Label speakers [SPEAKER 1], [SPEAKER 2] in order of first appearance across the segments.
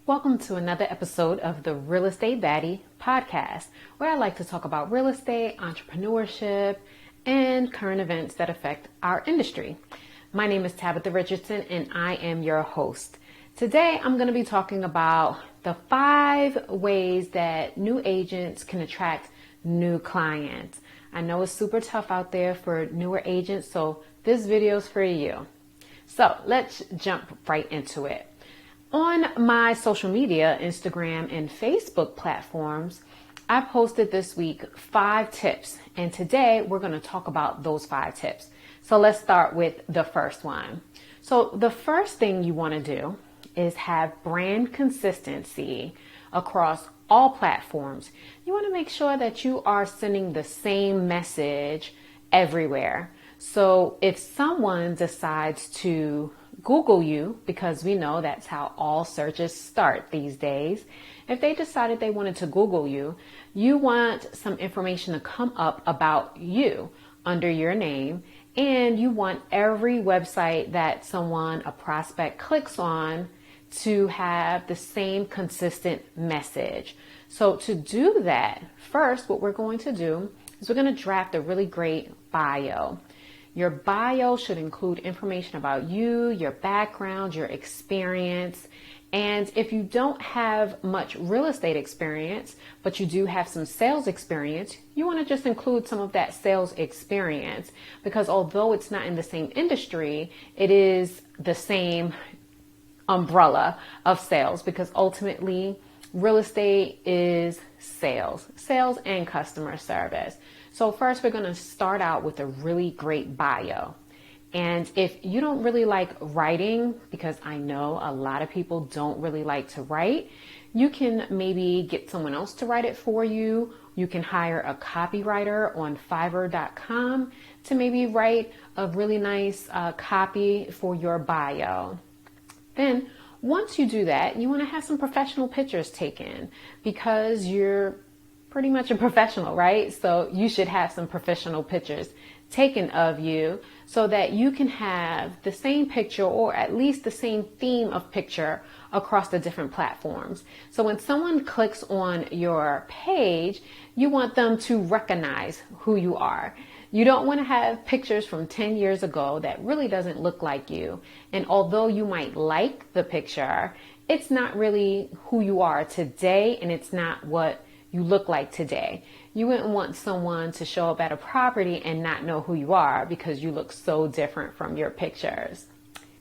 [SPEAKER 1] Welcome to another episode of the Real Estate Baddie podcast, where I like to talk about real estate, entrepreneurship, and current events that affect our industry. My name is Tabitha Richardson, and I am your host. Today, I'm going to be talking about the 5 ways that new agents can attract new clients. I know it's super tough out there for newer agents, so this video is for you. So let's jump right into it. On my social media, Instagram and Facebook platforms, I posted this week 5 tips, and today we're going to talk about those 5 tips. So let's start with the first one. So the first thing you want to do is have brand consistency across all platforms. You want to make sure that you are sending the same message everywhere. So if someone decides to Google you, because we know that's how all searches start these days. If they decided they wanted to Google you, you want some information to come up about you under your name, and you want every website that a prospect clicks on to have the same consistent message. So to do that, first, what we're going to do is we're going to draft a really great bio. Your bio should include information about you, your background, your experience. And if you don't have much real estate experience, but you do have some sales experience, you want to just include some of that sales experience, because although it's not in the same industry, it is the same umbrella of sales, because ultimately real estate is sales and customer service. So first, we're going to start out with a really great bio. And if you don't really like writing, because I know a lot of people don't really like to write, you can maybe get someone else to write it for you. You can hire a copywriter on Fiverr.com to maybe write a really nice copy for your bio. Then once you do that, you want to have some professional pictures taken, because you're pretty much a professional, right? So you should have some professional pictures taken of you so that you can have the same picture, or at least the same theme of picture, across the different platforms. So when someone clicks on your page, you want them to recognize who you are. You don't want to have pictures from 10 years ago that really doesn't look like you. And although you might like the picture, it's not really who you are today, and it's not what you look like today. You wouldn't want someone to show up at a property and not know who you are because you look so different from your pictures.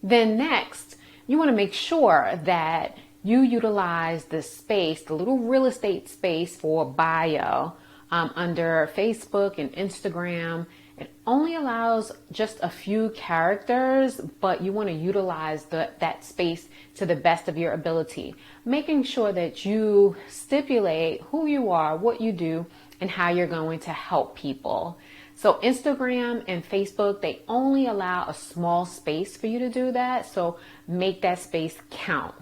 [SPEAKER 1] Then next, you want to make sure that you utilize the space, the little real estate space for bio under Facebook and Instagram. It only allows just a few characters, but you want to utilize that space to the best of your ability, making sure that you stipulate who you are, what you do, and how you're going to help people. So Instagram and Facebook, they only allow a small space for you to do that. So make that space count.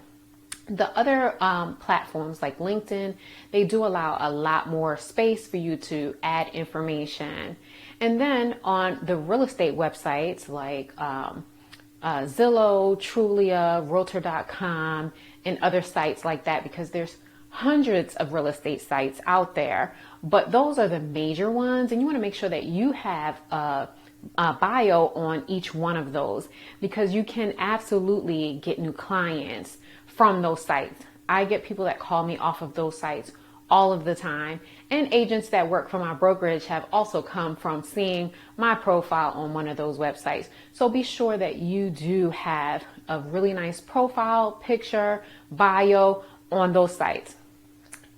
[SPEAKER 1] The other platforms like LinkedIn, they do allow a lot more space for you to add information. And then on the real estate websites like Zillow, Trulia, Realtor.com, and other sites like that, because there's hundreds of real estate sites out there, but those are the major ones. And you want to make sure that you have a bio on each one of those, because you can absolutely get new clients from those sites. I get people that call me off of those sites all of the time, and agents that work for my brokerage have also come from seeing my profile on one of those websites. So be sure that you do have a really nice profile, picture, bio on those sites.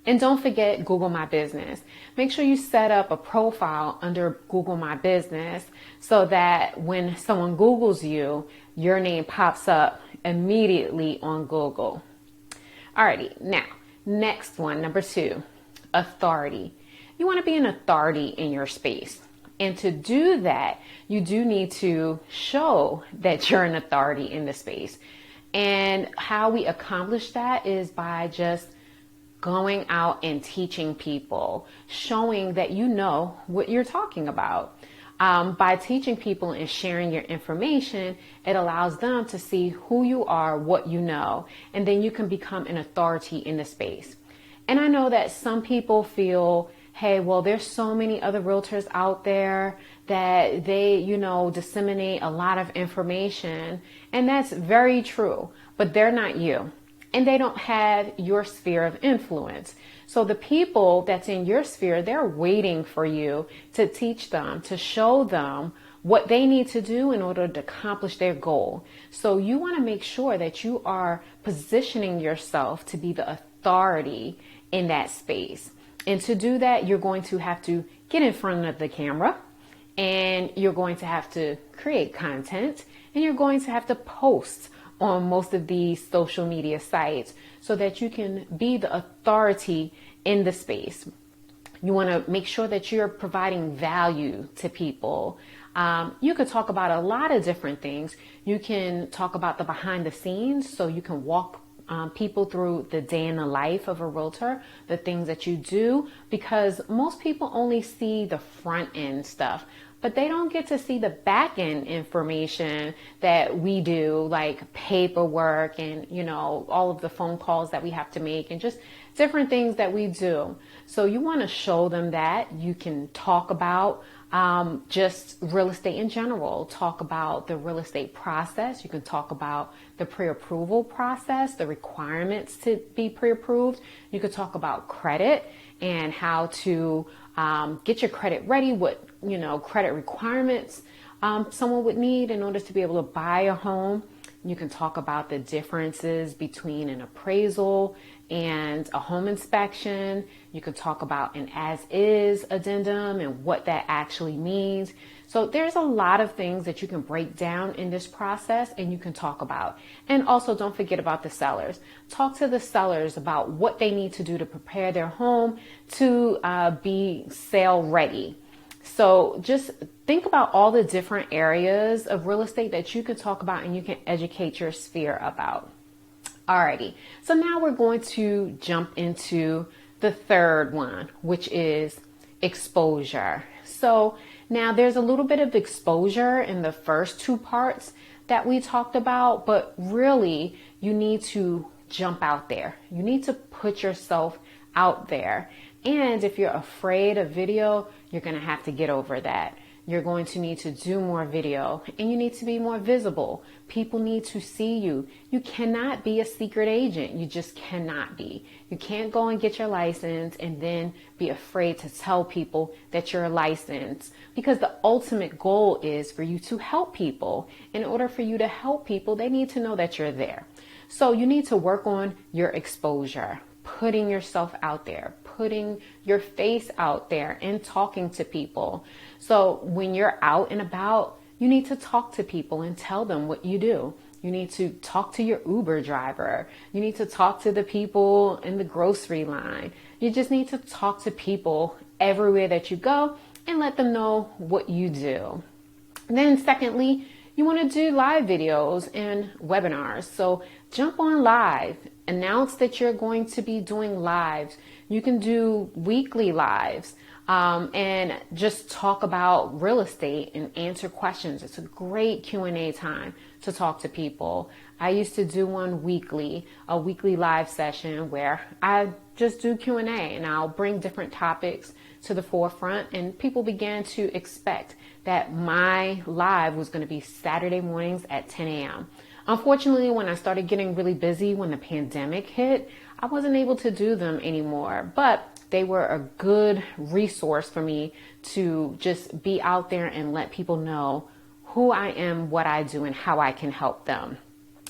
[SPEAKER 1] And don't forget Google My Business. Make sure you set up a profile under Google My Business so that when someone Googles you, your name pops up immediately on Google. Alrighty, now, next one, number 2, authority. You want to be an authority in your space. And to do that, you do need to show that you're an authority in the space. And how we accomplish that is by just going out and teaching people, showing that you know what you're talking about. By teaching people and sharing your information, it allows them to see who you are, what you know, and then you can become an authority in the space. And I know that some people feel, hey, well, there's so many other realtors out there that they, disseminate a lot of information. And that's very true, but they're not you. And they don't have your sphere of influence. So the people that's in your sphere, they're waiting for you to teach them, to show them what they need to do in order to accomplish their goal. So you want to make sure that you are positioning yourself to be the authority in that space. And to do that, you're going to have to get in front of the camera, and you're going to have to create content, and you're going to have to post on most of these social media sites so that you can be the authority in the space. You want to make sure that you're providing value to people. You could talk about a lot of different things. You can talk about the behind the scenes, so you can walk people through the day in the life of a realtor, the things that you do, because most people only see the front end stuff, but they don't get to see the back end information that we do, like paperwork and, all of the phone calls that we have to make and just different things that we do. So you want to show them that. You can talk about just real estate in general, talk about the real estate process. You can talk about the pre-approval process, the requirements to be pre-approved. You could talk about credit and how to get your credit ready, what, credit requirements someone would need in order to be able to buy a home. You can talk about the differences between an appraisal and a home inspection. You can talk about an as-is addendum and what that actually means. So there's a lot of things that you can break down in this process and you can talk about. And also don't forget about the sellers. Talk to the sellers about what they need to do to prepare their home to be sale ready. So just think about all the different areas of real estate that you can talk about and you can educate your sphere about. Alrighty, so now we're going to jump into the third one, which is exposure. So now there's a little bit of exposure in the first two parts that we talked about, but really you need to jump out there. You need to put yourself out there. And if you're afraid of video, you're going to have to get over that. You're going to need to do more video and you need to be more visible. People need to see you. You cannot be a secret agent. You just cannot be. You can't go and get your license and then be afraid to tell people that you're licensed, because the ultimate goal is for you to help people. In order for you to help people, they need to know that you're there. So you need to work on your exposure, putting yourself out there, putting your face out there and talking to people. So when you're out and about, you need to talk to people and tell them what you do. You need to talk to your Uber driver. You need to talk to the people in the grocery line. You just need to talk to people everywhere that you go and let them know what you do. And then secondly, you want to do live videos and webinars. So jump on live, announce that you're going to be doing lives. You can do weekly lives and just talk about real estate and answer questions. It's a great Q&A time to talk to people. I used to do one weekly, a weekly live session where I just do Q&A and I'll bring different topics to the forefront, and people began to expect that my live was going to be Saturday mornings at 10 a.m. Unfortunately, when I started getting really busy when the pandemic hit, I wasn't able to do them anymore, but they were a good resource for me to just be out there and let people know who I am, what I do, and how I can help them.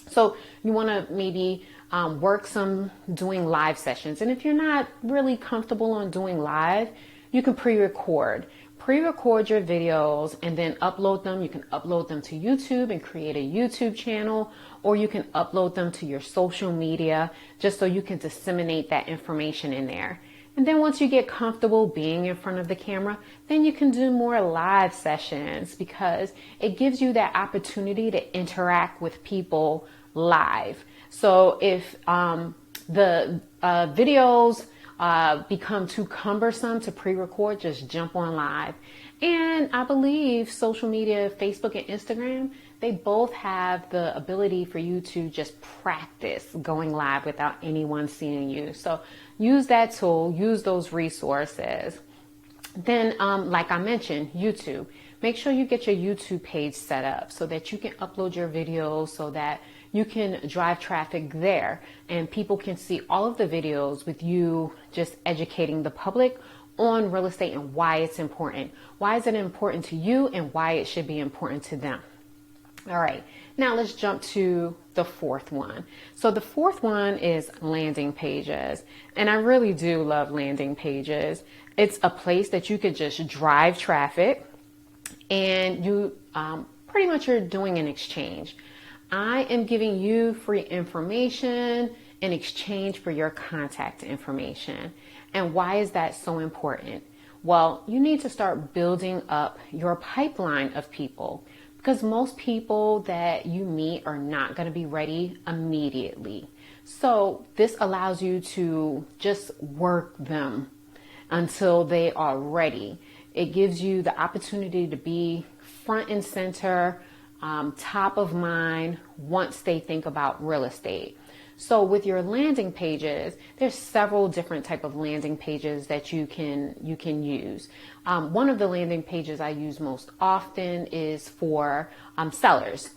[SPEAKER 1] So you want to maybe work some doing live sessions. And if you're not really comfortable on doing live, you can pre-record your videos and then upload them. You can upload them to YouTube and create a YouTube channel, or you can upload them to your social media just so you can disseminate that information in there. And then once you get comfortable being in front of the camera, then you can do more live sessions, because it gives you that opportunity to interact with people live. So if the videos become too cumbersome to pre-record, just jump on live And I believe social media, Facebook and Instagram, they both have the ability for you to just practice going live without anyone seeing you. So use that tool, use those resources. Then, like I mentioned, YouTube. Make sure you get your YouTube page set up so that you can upload your videos, so that you can drive traffic there and people can see all of the videos with you just educating the public on real estate and why it's important. Why is it important to you and why it should be important to them? All right, now let's jump to the fourth one. So the fourth one is landing pages. And I really do love landing pages. It's a place that you could just drive traffic and you pretty much are doing an exchange. I am giving you free information in exchange for your contact information. And why is that so important? Well, you need to start building up your pipeline of people, because most people that you meet are not going to be ready immediately. So this allows you to just work them until they are ready. It gives you the opportunity to be front and center, top of mind once they think about real estate. So with your landing pages, there's several different type of landing pages that you can use. One of the landing pages I use most often is for sellers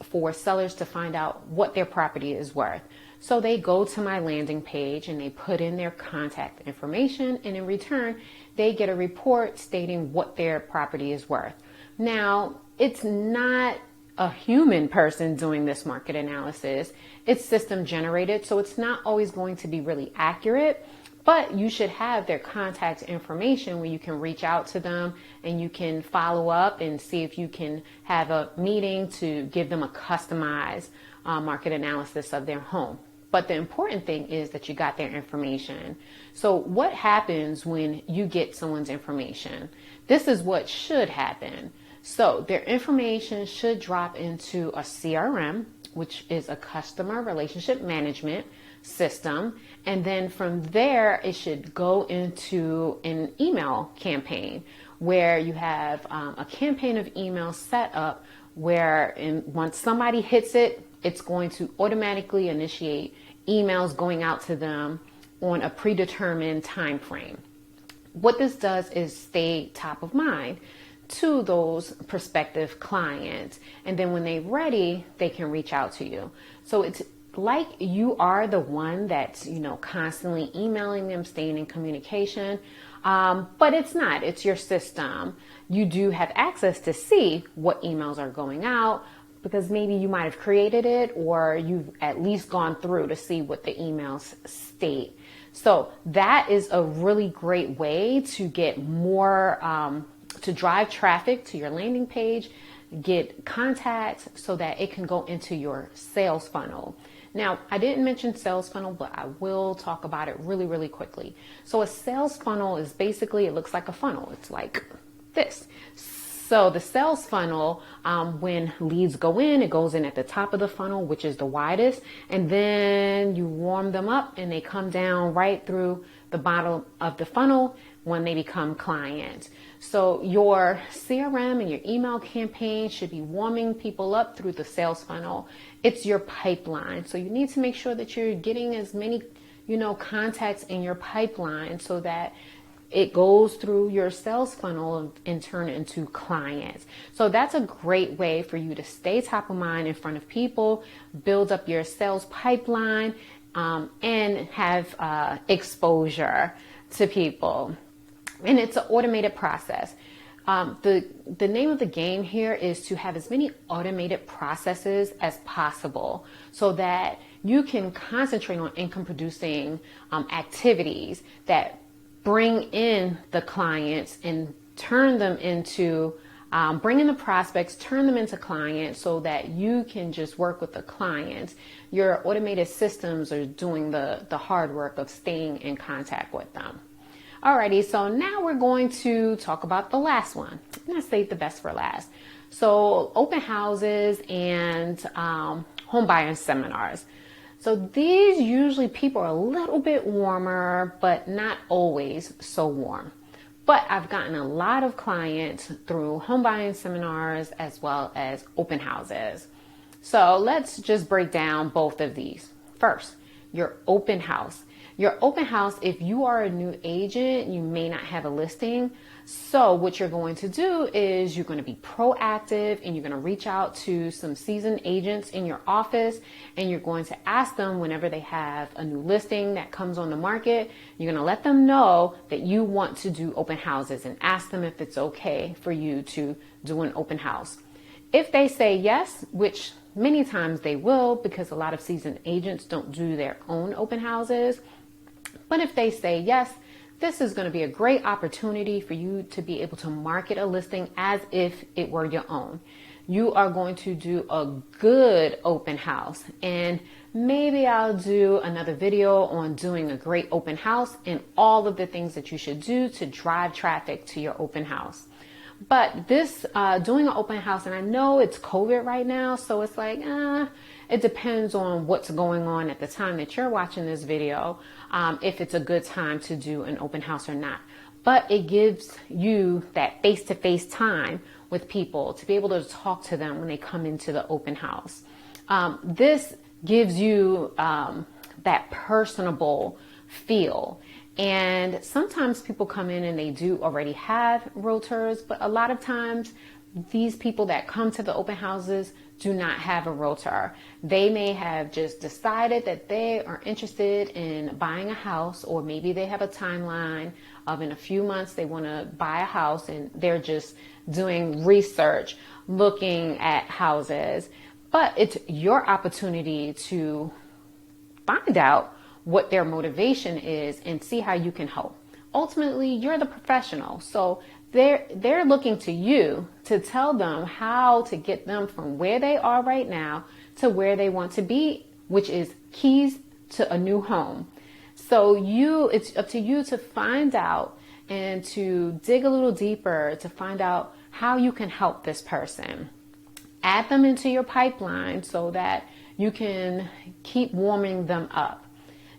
[SPEAKER 1] to find out what their property is worth. So they go to my landing page and they put in their contact information, and in return, they get a report stating what their property is worth. Now, it's not a human person doing this market analysis. It's system generated, so it's not always going to be really accurate, but you should have their contact information where you can reach out to them and you can follow up and see if you can have a meeting to give them a customized market analysis of their home. But the important thing is that you got their information. So what happens when you get someone's information? This is what should happen. So their information should drop into a CRM, which is a customer relationship management system. And then from there, it should go into an email campaign where you have a campaign of emails set up where once somebody hits it, it's going to automatically initiate emails going out to them on a predetermined time frame. What this does is stay top of mind to those prospective clients. And then when they're ready, they can reach out to you. So it's like you are the one that's, constantly emailing them, staying in communication. But it's not, it's your system. You do have access to see what emails are going out, because maybe you might have created it or you've at least gone through to see what the emails state. So that is a really great way to get more, to drive traffic to your landing page, get contacts so that it can go into your sales funnel. Now, I didn't mention sales funnel, but I will talk about it really, really quickly. So a sales funnel is basically, it looks like a funnel. It's like this. So the sales funnel, when leads go in, it goes in at the top of the funnel, which is the widest, and then you warm them up and they come down right through the bottom of the funnel when they become clients. So your CRM and your email campaign should be warming people up through the sales funnel. It's your pipeline. So you need to make sure that you're getting as many, contacts in your pipeline so that it goes through your sales funnel and turn into clients. So that's a great way for you to stay top of mind in front of people, build up your sales pipeline, and have exposure to people. And it's an automated process. The name of the game here is to have as many automated processes as possible so that you can concentrate on income producing activities that bring in the clients and turn them into, bring in the prospects, turn them into clients so that you can just work with the clients. Your automated systems are doing the hard work of staying in contact with them. Alrighty, so now we're going to talk about the last one. And I saved the best for last. So open houses and home buying seminars. So these usually people are a little bit warmer, but not always so warm. But I've gotten a lot of clients through home buying seminars as well as open houses. So let's just break down both of these. First, your open house. Your open house, if you are a new agent, you may not have a listing. So what you're going to do is you're going to be proactive and you're going to reach out to some seasoned agents in your office, and you're going to ask them whenever they have a new listing that comes on the market, you're going to let them know that you want to do open houses and ask them if it's okay for you to do an open house. If they say yes, which many times they will, because a lot of seasoned agents don't do their own open houses. But if they say yes, this is going to be a great opportunity for you to be able to market a listing as if it were your own. You are going to do a good open house, and maybe I'll do another video on doing a great open house and all of the things that you should do to drive traffic to your open house. But this doing an open house, and I know it's COVID right now, so it's like, it depends on what's going on at the time that you're watching this video, if it's a good time to do an open house or not. But it gives you that face-to-face time with people to be able to talk to them when they come into the open house. This gives you that personable feel. And sometimes people come in and they do already have realtors, but a lot of times these people that come to the open houses do not have a realtor. They may have just decided that they are interested in buying a house, or maybe they have a timeline of in a few months they want to buy a house, and they're just doing research, looking at houses. But it's your opportunity to find out what their motivation is and see how you can help. Ultimately, you're the professional. So they're looking to you to tell them how to get them from where they are right now to where they want to be, which is keys to a new home. So it's up to you to find out and to dig a little deeper to find out how you can help this person. Add them into your pipeline so that you can keep warming them up.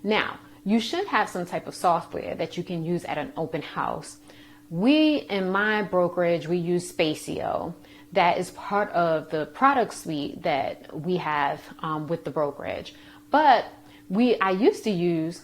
[SPEAKER 1] Now, you should have some type of software that you can use at an open house. In my brokerage, we use Spacio. That is part of the product suite that we have with the brokerage. But I used to use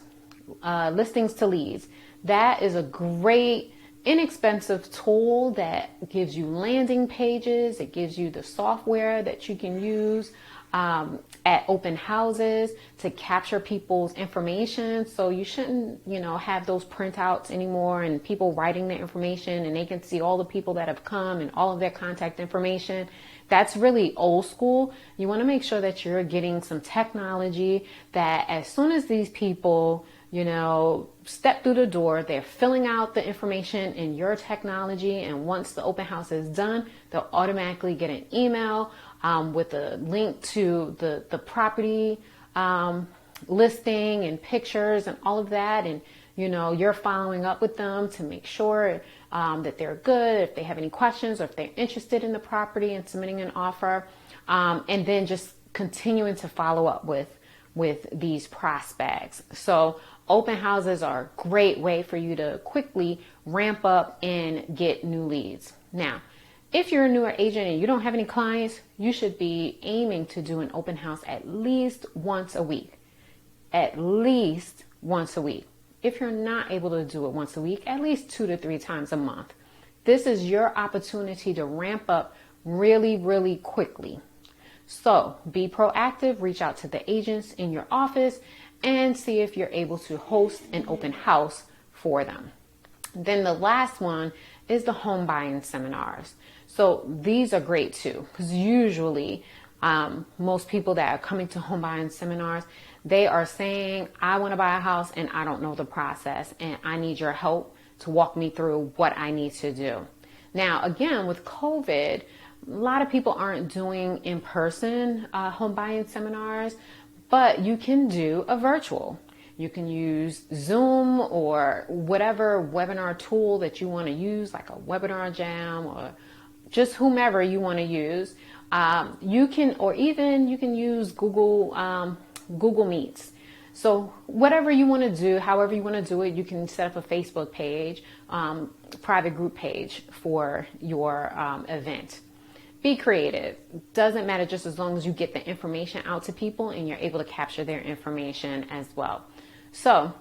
[SPEAKER 1] Listings to Leads. That is a great, inexpensive tool that gives you landing pages. It gives you the software that you can use at open houses to capture people's information. So you shouldn't, have those printouts anymore and people writing their information, and they can see all the people that have come and all of their contact information. That's really old school. You want to make sure that you're getting some technology that as soon as these people, step through the door, they're filling out the information in your technology. And once the open house is done, they'll automatically get an email with a link to the property listing and pictures and all of that. And, you're following up with them to make sure that they're good, if they have any questions, or if they're interested in the property and submitting an offer. And then just continuing to follow up with these prospects. So open houses are a great way for you to quickly ramp up and get new leads. Now, if you're a newer agent and you don't have any clients, you should be aiming to do an open house at least once a week. At least once a week. If you're not able to do it once a week, at least 2 to 3 times a month. This is your opportunity to ramp up really, really quickly. So be proactive, reach out to the agents in your office and see if you're able to host an open house for them. Then the last one is the home buying seminars. So these are great too, because usually most people that are coming to home buying seminars, they are saying, I want to buy a house and I don't know the process and I need your help to walk me through what I need to do. Now, again, with COVID, a lot of people aren't doing in-person home buying seminars, but you can do a virtual. You can use Zoom or whatever webinar tool that you want to use, like a Webinar Jam or just whomever you want to use. You can use Google Meets. So whatever you want to do, however you want to do it, you can set up a Facebook page, private group page for your event. Be creative. Doesn't matter, just as long as you get the information out to people and you're able to capture their information as well. So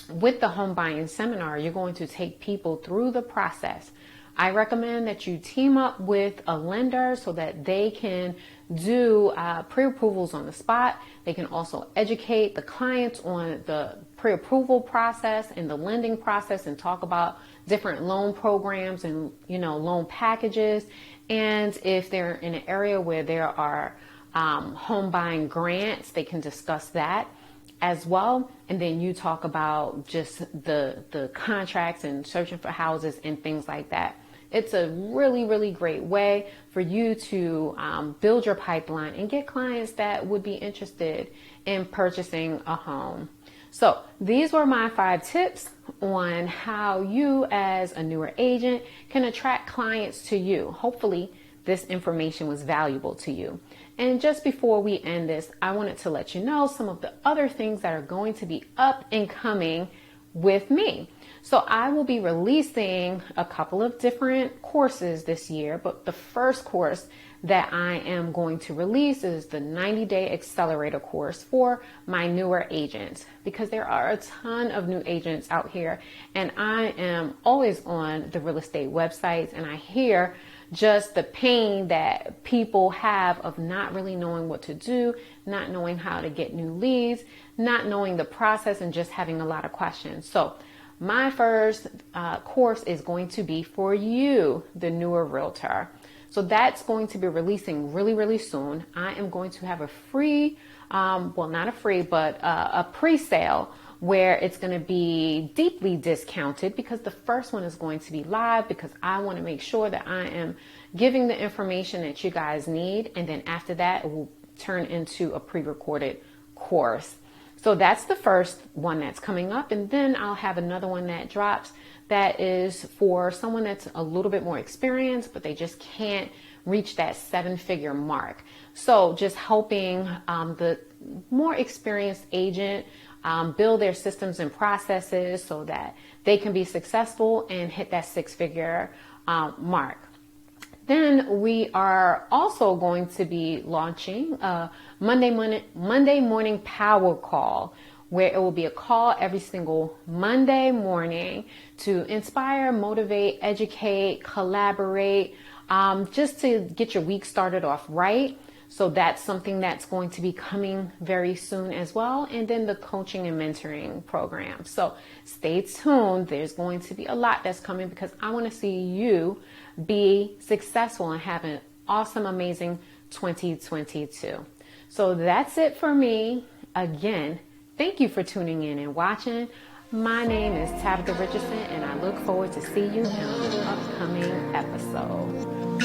[SPEAKER 1] with the home buying seminar, you're going to take people through the process. I recommend that you team up with a lender so that they can do pre-approvals on the spot. They can also educate the clients on the pre-approval process and the lending process and talk about different loan programs and, loan packages. And if they're in an area where there are home buying grants, they can discuss that as well. And then you talk about just the contracts and searching for houses and things like that. It's a really, really great way for you to build your pipeline and get clients that would be interested in purchasing a home. So these were my 5 tips on how you as a newer agent can attract clients to you. Hopefully this information was valuable to you. And just before we end this, I wanted to let you know some of the other things that are going to be up and coming with me. So I will be releasing a couple of different courses this year, but the first course that I am going to release is the 90-day accelerator course for my newer agents, because there are a ton of new agents out here, and I am always on the real estate websites, and I hear just the pain that people have of not really knowing what to do, not knowing how to get new leads, not knowing the process, and just having a lot of questions. So my first course is going to be for you, the newer realtor. So that's going to be releasing really, really soon. I am going to have a free, not a free, but a pre-sale where it's going to be deeply discounted, because the first one is going to be live, because I want to make sure that I am giving the information that you guys need. And then after that, it will turn into a pre-recorded course. So that's the first one that's coming up. And then I'll have another one that drops that is for someone that's a little bit more experienced, but they just can't reach that 7-figure mark. So just helping the more experienced agent build their systems and processes so that they can be successful and hit that 6-figure mark. Then we are also going to be launching a Monday morning power call, where it will be a call every single Monday morning to inspire, motivate, educate, collaborate, just to get your week started off right. So that's something that's going to be coming very soon as well. And then the coaching and mentoring program. So stay tuned. There's going to be a lot that's coming, because I want to see you be successful and have an awesome, amazing 2022. So that's it for me. Again, thank you for tuning in and watching. My name is Tabitha Richardson, and I look forward to see you in an upcoming episode.